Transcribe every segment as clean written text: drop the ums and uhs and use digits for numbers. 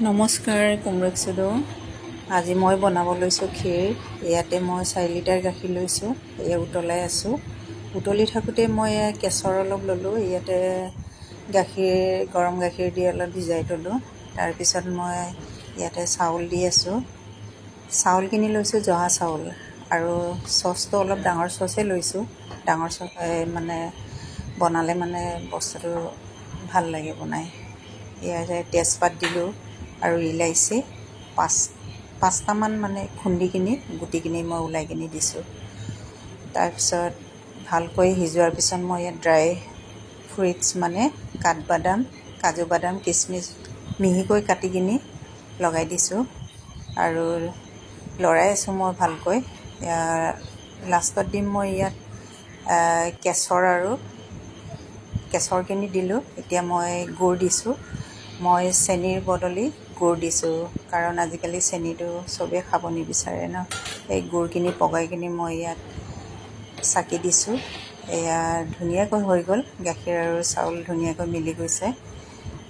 নমস্কাৰ, কুমৰক চুদো। আজি মই বনাব লৈছোঁ ক্ষীৰ। ইয়াতে মই 4 লিটাৰ গাখীৰ লৈছোঁ। এয়া উতলাই আছোঁ। উতলি থাকোঁতে মই কেশৰ অলপ ল'লোঁ। ইয়াতে গৰম গাখীৰ দি অলপ ভিজাই থ'লোঁ। তাৰপিছত মই ইয়াতে চাউল দি আছোঁ। চাউল কিনি লৈছোঁ, জহা চাউল। আৰু চচটো অলপ ডাঙৰ চচেই লৈছোঁ। ডাঙৰ চচ মানে বনালে মানে বস্তুটো ভাল লাগে বনাই। ইয়াতে তেজপাত দিলোঁ আৰু ইলাইচি পাঁচটামান মানে খুন্দি কিনি গুটিখিনি মই ওলাই কিনি দিছোঁ। তাৰপিছত ভালকৈ সিজোৱাৰ পিছত মই ইয়াত ড্ৰাই ফ্ৰুইটছ মানে কাঠবাদাম, কাজু বাদাম, কিচমিচ মিহিকৈ কাটি কিনি লগাই দিছোঁ আৰু লৰাই আছোঁ মই ভালকৈ। লাষ্টত দিম মই ইয়াত কেশৰখিনি দিলোঁ। এতিয়া মই গুড় দিছোঁ। মই চেনিৰ বদলি গুড় দিছোঁ, কাৰণ আজিকালি চেনিটো চবেই খাব নিবিচাৰে ন। এই গুড়খিনি পগাই কিনি মই ইয়াত চাকি দিছোঁ। এয়া ধুনীয়াকৈ হৈ গ'ল। গাখীৰ আৰু চাউল ধুনীয়াকৈ মিলি গৈছে।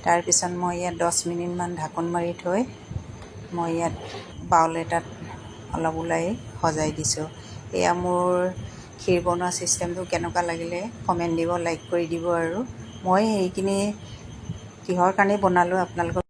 তাৰপিছত মই ইয়াত 10 মিনিটমান ঢাকোন মাৰি থৈ মই ইয়াত বাউল এটাত অলপ ওলাই সজাই দিছোঁ। এয়া মোৰ ক্ষীৰ বনোৱা ছিষ্টেমটো কেনেকুৱা লাগিলে কমেণ্ট দিব, লাইক কৰি দিব। আৰু মই এইখিনি কিহৰ কাৰণে বনালোঁ আপোনালোকক